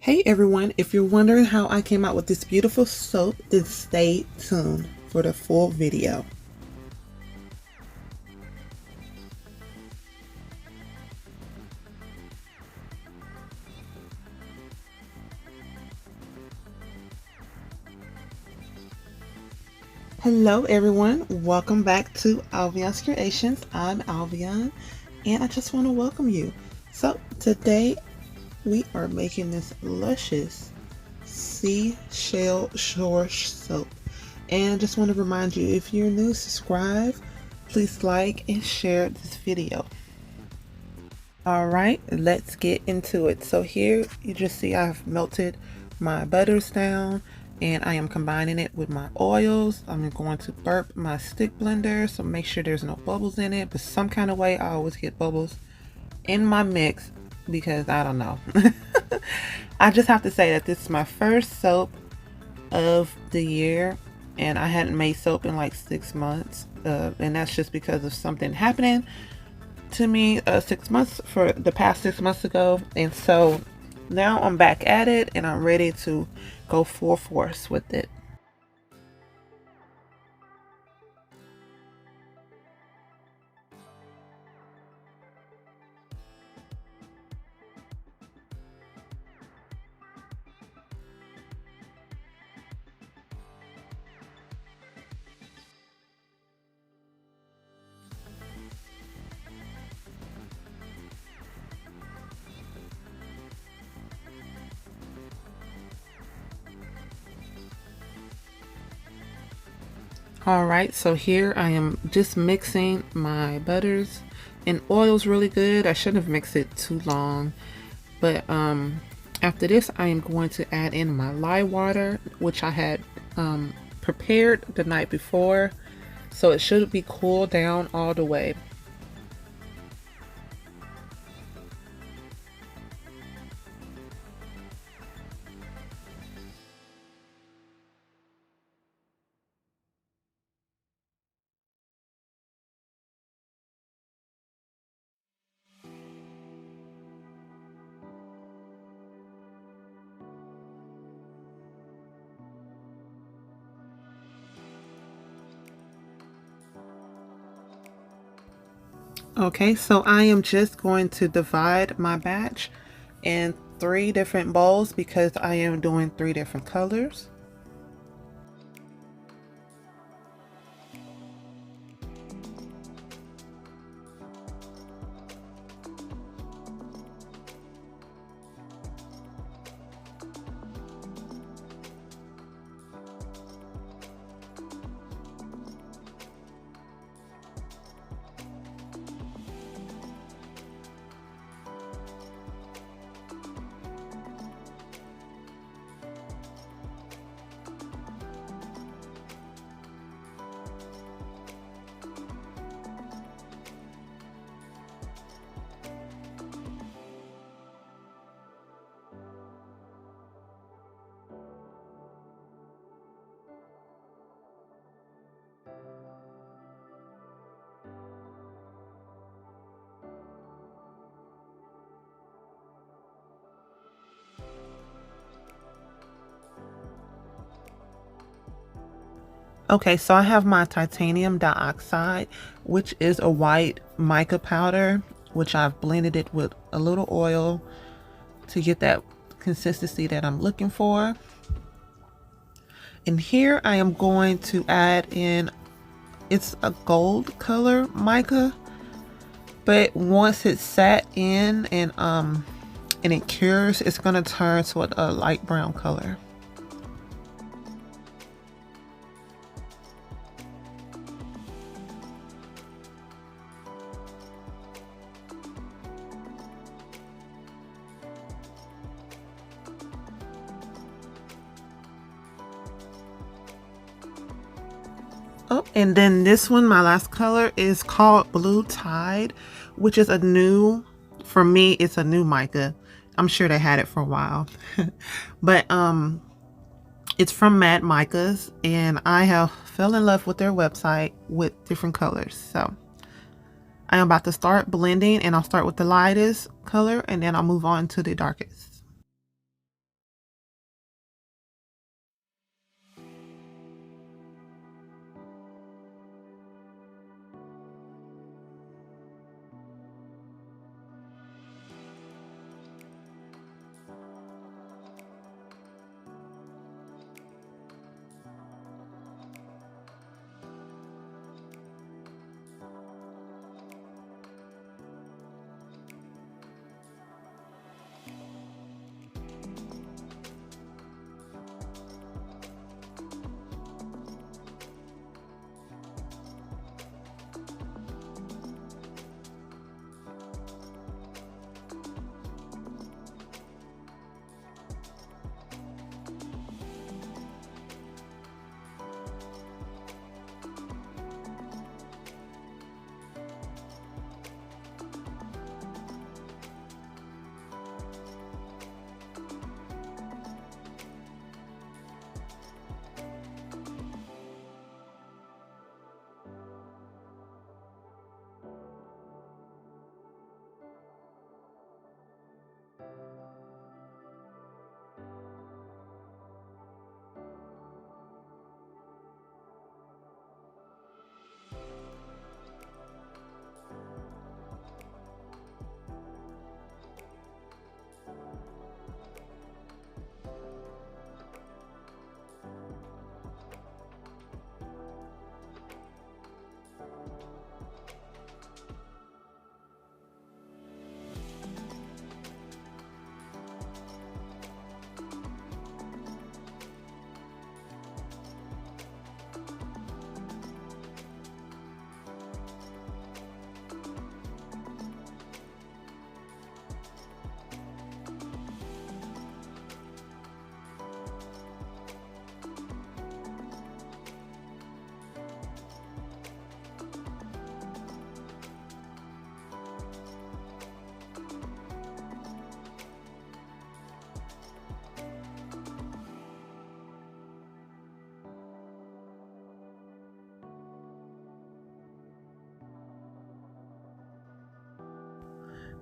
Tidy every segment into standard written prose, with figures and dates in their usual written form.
Hey everyone, if you're wondering how I came out with this beautiful soap, then stay tuned for the full video. Hello everyone, welcome back to Alvion's Creations. I'm Alvion and I just want to welcome you. So today we are making this luscious Seashell shore soap. And I just want to remind you, if you're new, subscribe, please like and share this video. Alright, let's get into it. So here you just see I've melted my butters down and I am combining it with my oils. I'm going to burp my stick blender, so make sure there's no bubbles in it, but some kind of way I always get bubbles in my mix because I don't know. I just have to say that this is my first soap of the year and I hadn't made soap in like 6 months, and that's just because of something happening to me 6 months for the past 6 months ago, and so now I'm back at it and I'm ready to go full force with it. Alright, so here I am just mixing my butters, and oil's really good. I shouldn't have mixed it too long, but after this I am going to add in my lye water, which I had prepared the night before, so it should be cooled down all the way. Okay, so I am just going to divide my batch in 3 different bowls because I am doing 3 different colors. Okay, so I have my titanium dioxide, which is a white mica powder, which I've blended it with a little oil to get that consistency that I'm looking for. And here I am going to add in, it's a gold color mica, but once it's sat in and it cures, it's going to turn to a light brown color. Oh, and then this one, my last color, is called Blue Tide, which is a new, for me, it's a new mica. I'm sure they had it for a while. But it's from Mad Micas, and I have fell in love with their website with different colors. So I am about to start blending, and I'll start with the lightest color and then I'll move on to the darkest.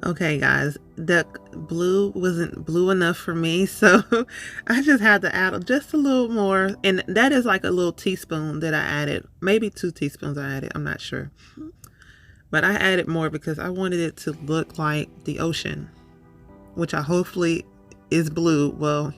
Okay, guys, the blue wasn't blue enough for me, so I just had to add just a little more. And that is like a little teaspoon that I added. Maybe 2 teaspoons I added. I'm not sure. But I added more because I wanted it to look like the ocean, which I hopefully is blue. Well,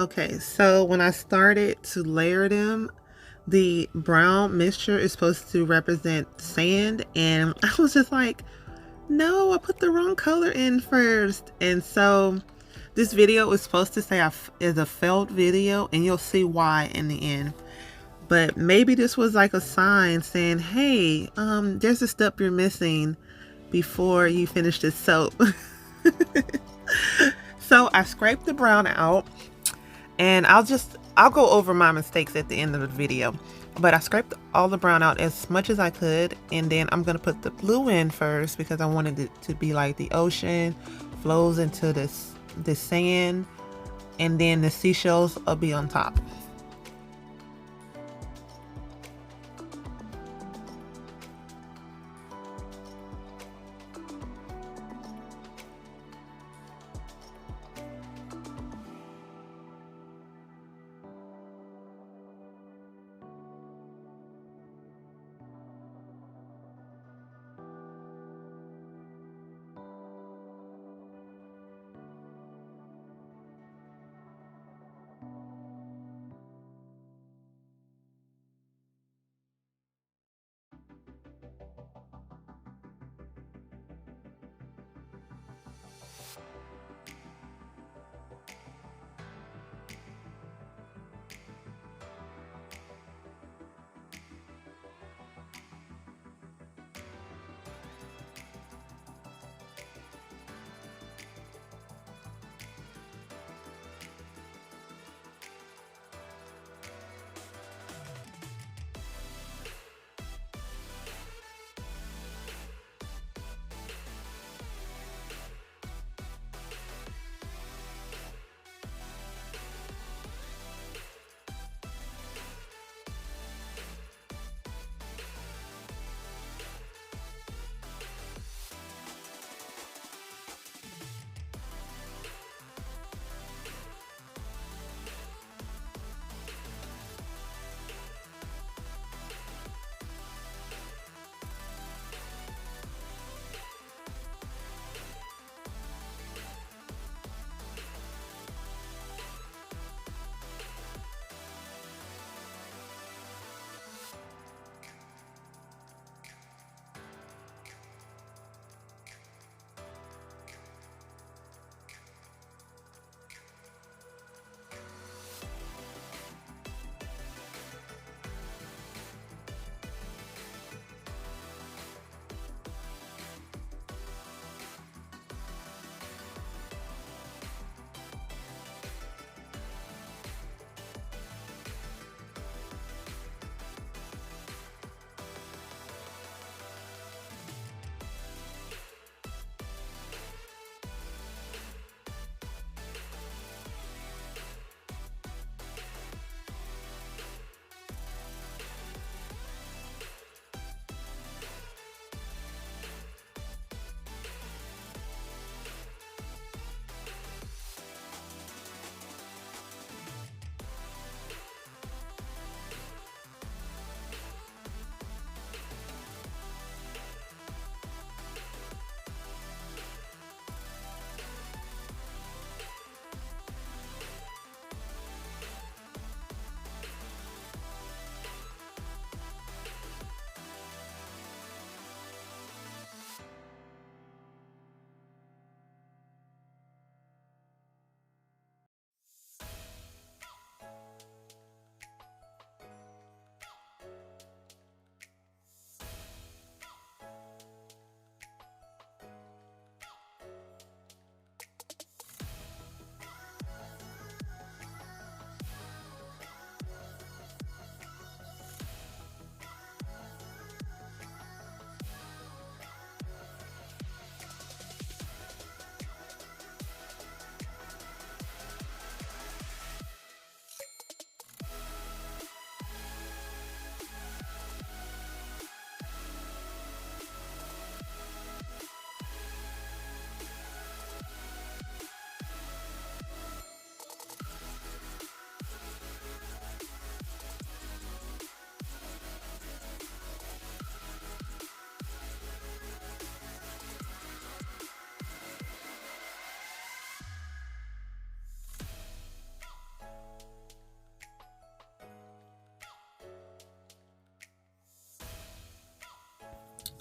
okay, so when I started to layer them, the brown mixture is supposed to represent sand, and I was just like, no, I put the wrong color in first. And so this video was supposed to say is a failed video, and you'll see why in the end. But maybe this was like a sign saying, hey, there's a step you're missing before you finish this soap. So I scraped the brown out, and I'll go over my mistakes at the end of the video. But I scraped all the brown out as much as I could, and then I'm gonna put the blue in first because I wanted it to be like the ocean flows into this sand, and then the seashells will be on top.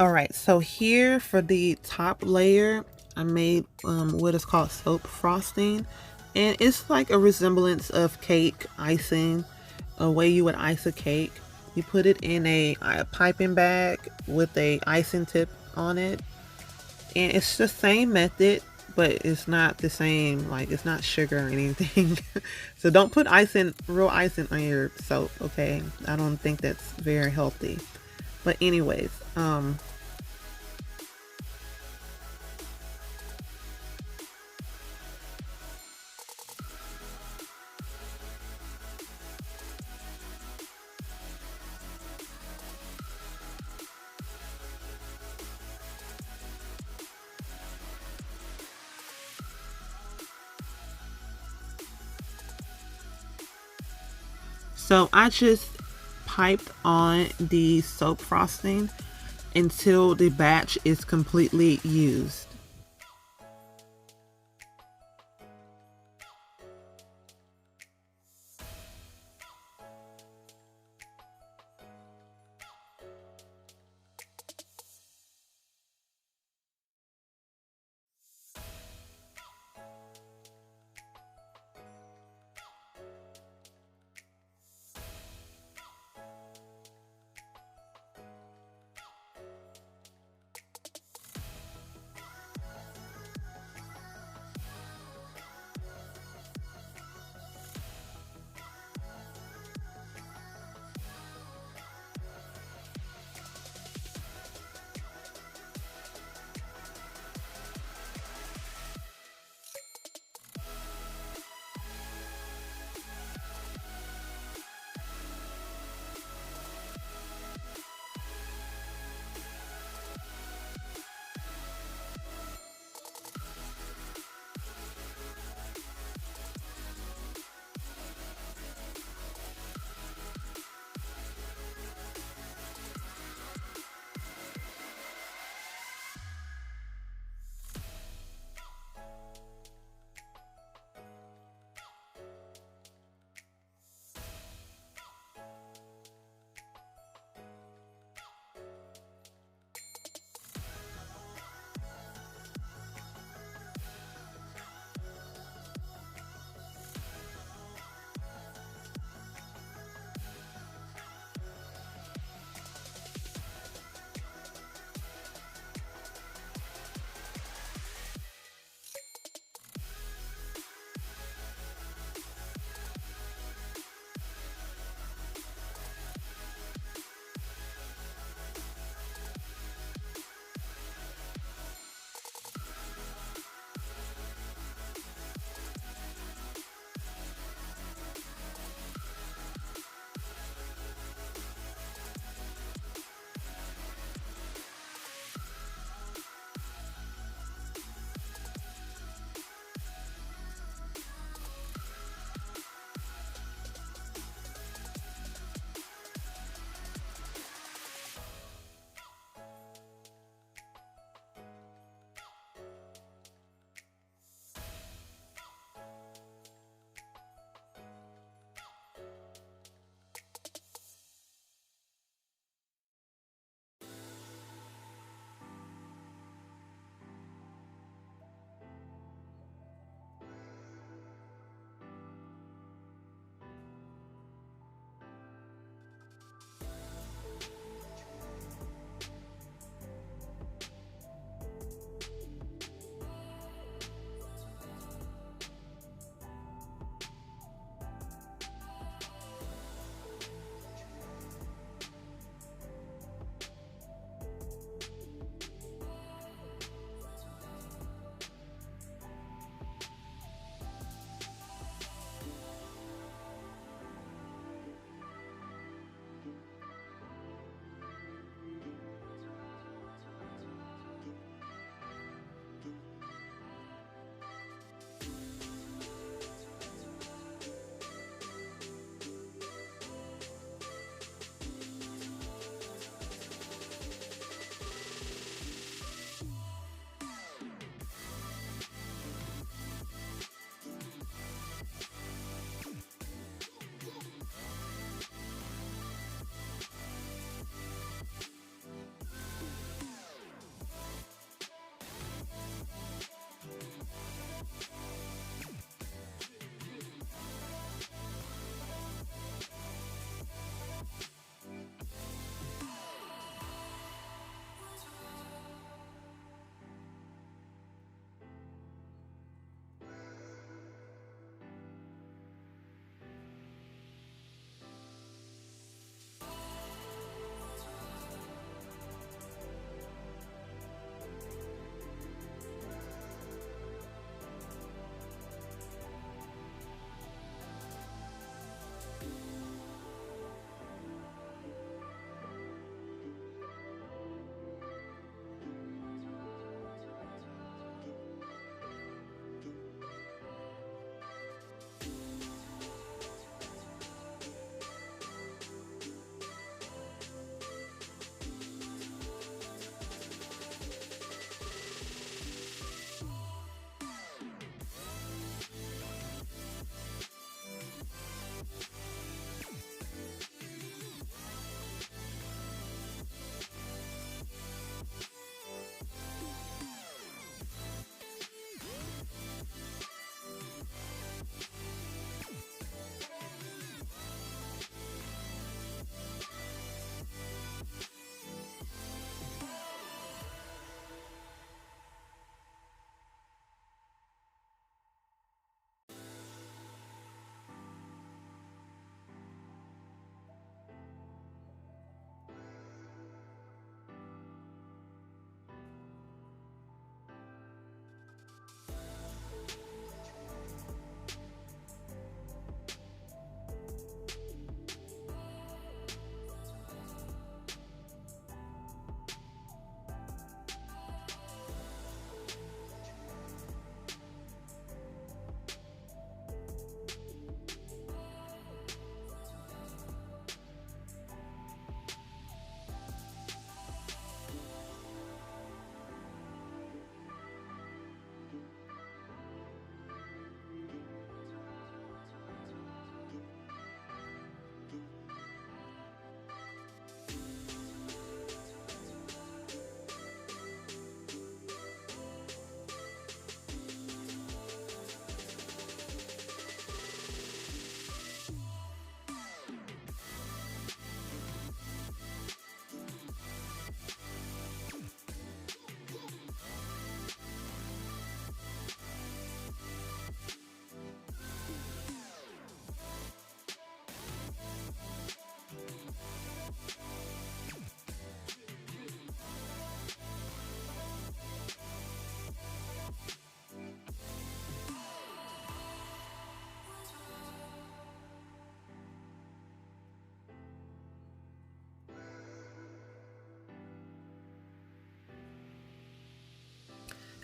All right, so here for the top layer, I made what is called soap frosting, and it's like a resemblance of cake icing, a way you would ice a cake. You put it in a piping bag with a icing tip on it, and it's the same method, but it's not the same. Like it's not sugar or anything. So don't put icing, real icing on your soap, okay? I don't think that's very healthy. But anyways, so I just piped on the soap frosting until the batch is completely used.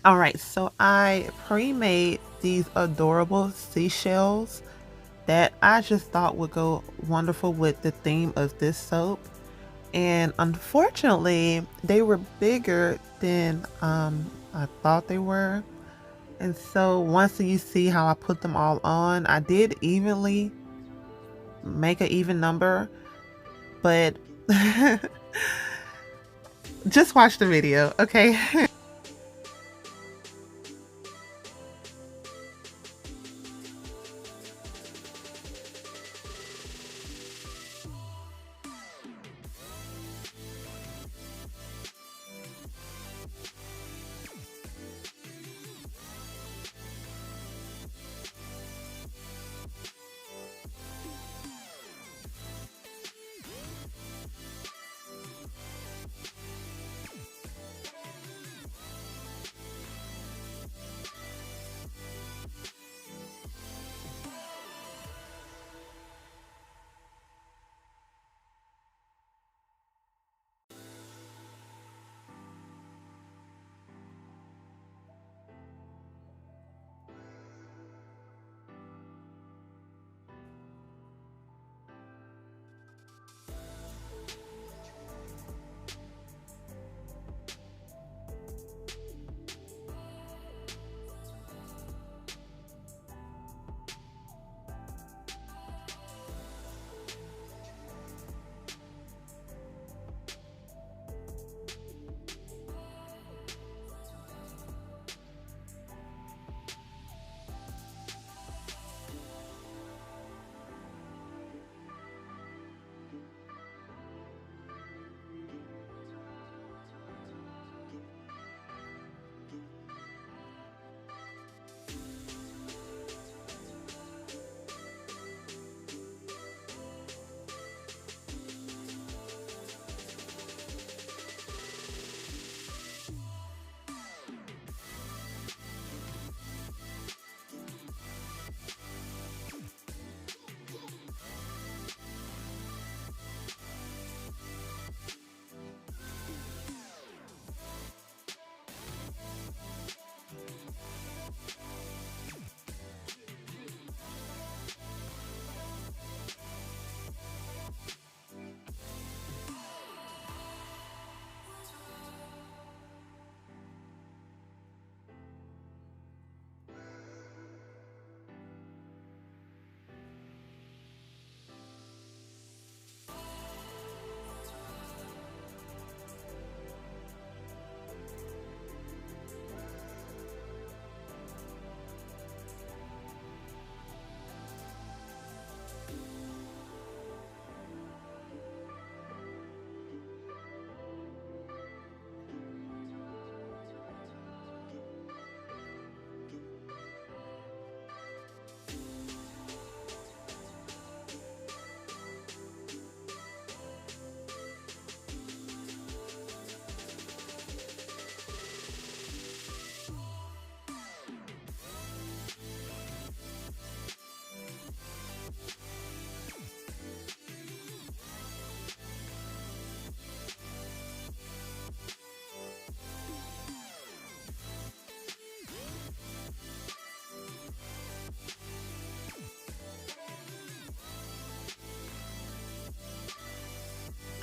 All right, so I pre-made these adorable seashells that I just thought would go wonderful with the theme of this soap. And unfortunately, they were bigger than I thought they were. And so once you see how I put them all on, I did evenly make an even number, but just watch the video, okay?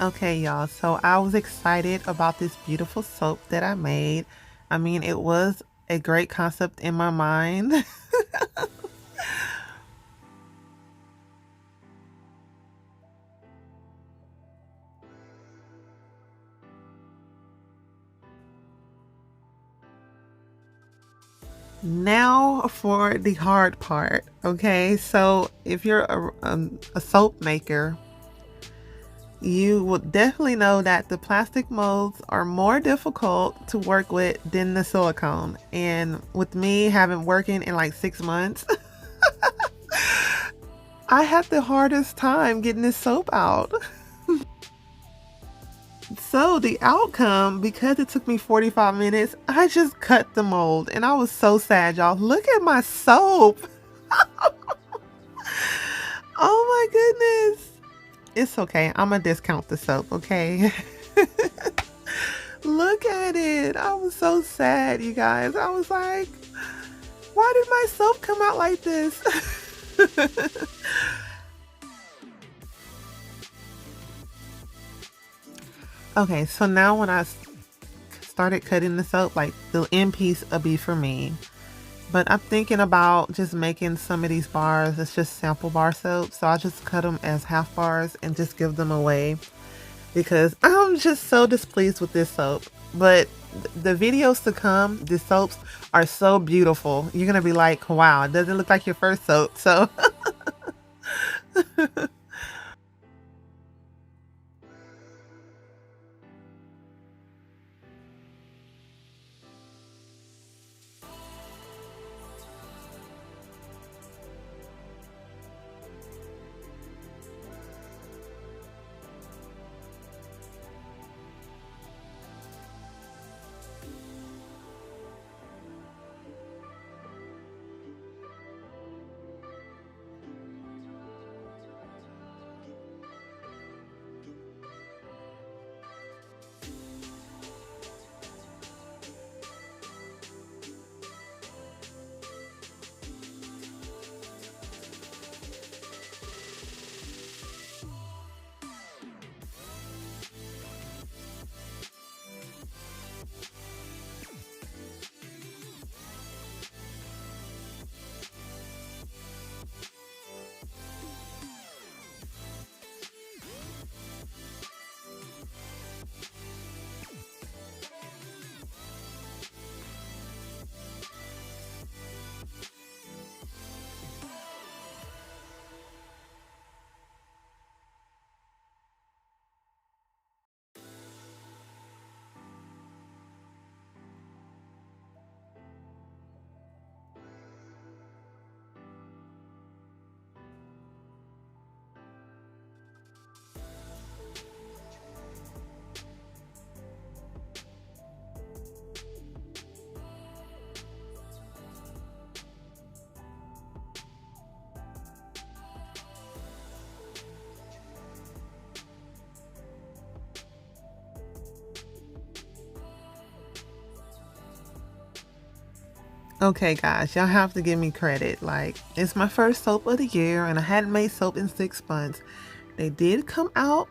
Okay, y'all. So I was excited about this beautiful soap that I made. I mean, it was a great concept in my mind. Now for the hard part. Okay, so if you're a soap maker, you will definitely know that the plastic molds are more difficult to work with than the silicone. And with me having working in like 6 months, I had the hardest time getting this soap out. So the outcome, because it took me 45 minutes, I just cut the mold and I was so sad, y'all. Look at my soap. Oh my goodness. It's okay. I'm gonna discount the soap, okay? look at it. I was so sad, you guys. I was like, why did my soap come out like this? Okay, so now when I started cutting the soap, like the end piece will be for me. But I'm thinking about just making some of these bars. It's just sample bar soap. So I just cut them as half bars and just give them away because I'm just so displeased with this soap. But the videos to come, the soaps are so beautiful. You're going to be like, wow, it doesn't look like your first soap. So, okay, guys, y'all have to give me credit. Like, it's my first soap of the year, and I hadn't made soap in 6 months. They did come out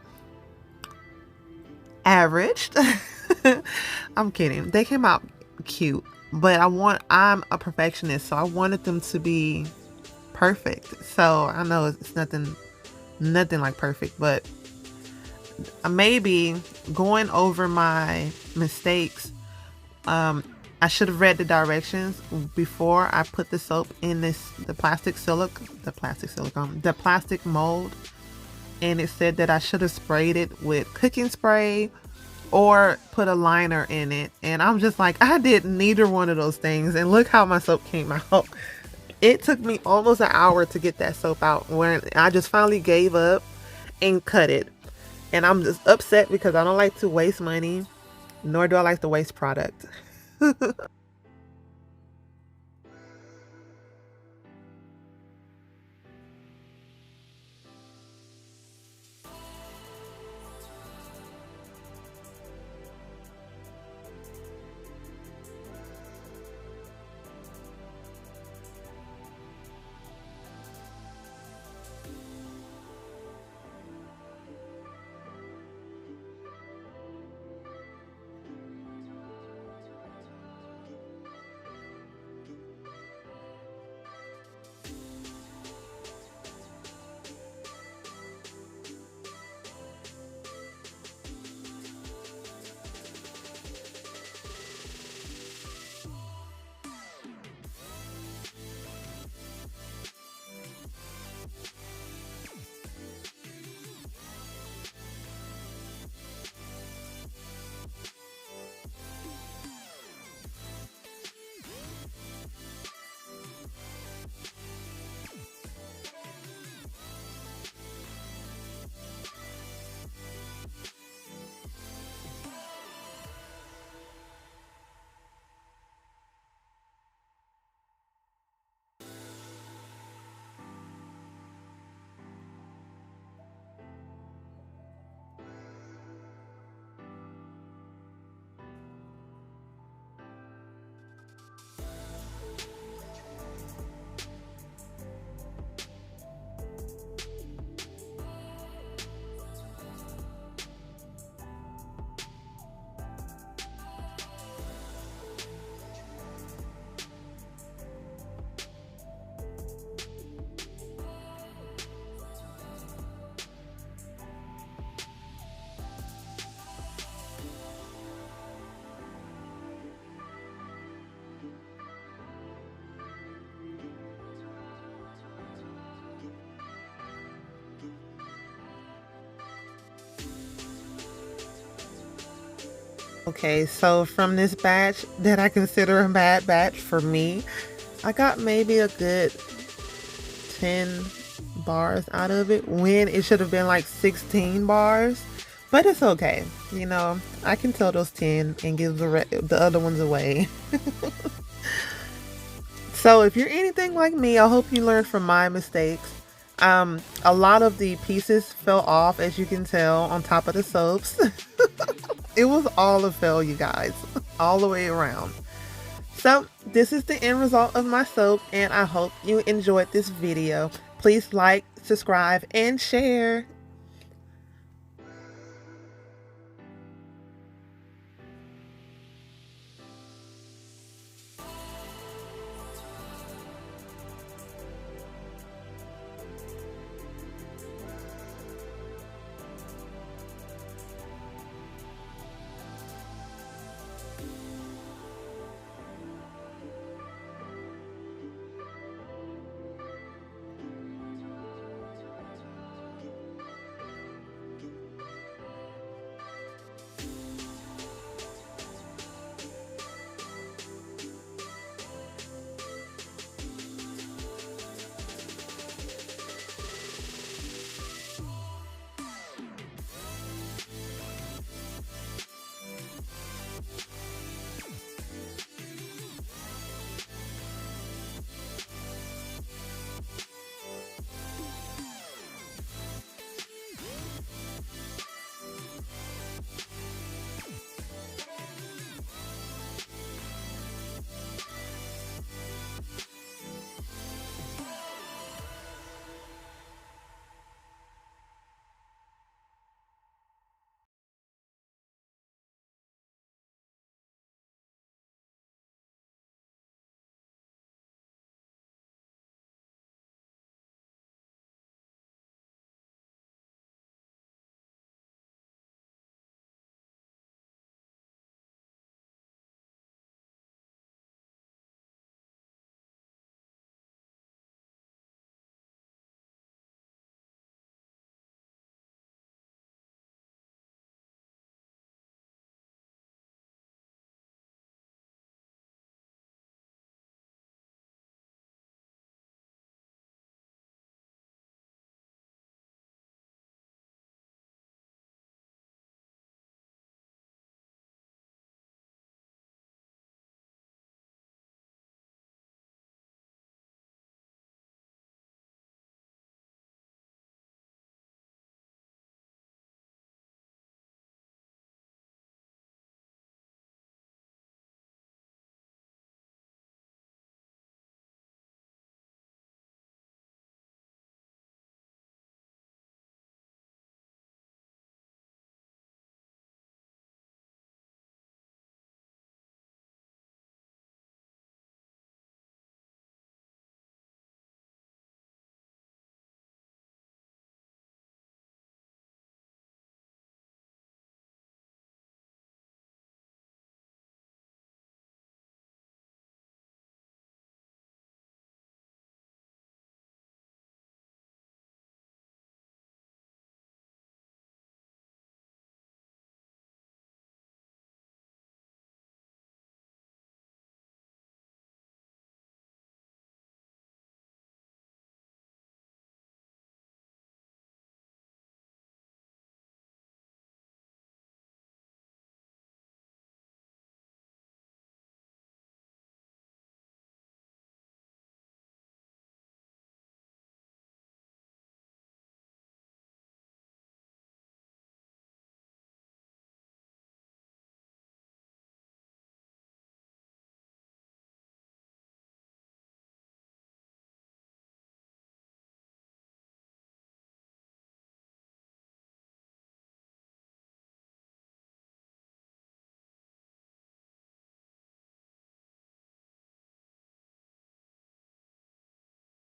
averaged. I'm kidding. They came out cute, but I'm a perfectionist, so I wanted them to be perfect. So I know it's nothing like perfect, but maybe going over my mistakes, I should have read the directions before I put the soap in the plastic mold, and it said that I should have sprayed it with cooking spray or put a liner in it. And I'm just like, I did neither one of those things, and look how my soap came out. It took me almost an hour to get that soap out, when I just finally gave up and cut it. And I'm just upset because I don't like to waste money, nor do I like to waste product. Okay, so from this batch that I consider a bad batch for me, I got maybe a good 10 bars out of it when it should have been like 16 bars. But it's okay. You know, I can tell those 10 and give the other ones away. So if you're anything like me, I hope you learned from my mistakes. A lot of the pieces fell off, as you can tell, on top of the soaps. It was all a fail, you guys, all the way around. So this is the end result of my soap, and I hope you enjoyed this video. Please like, subscribe, and share.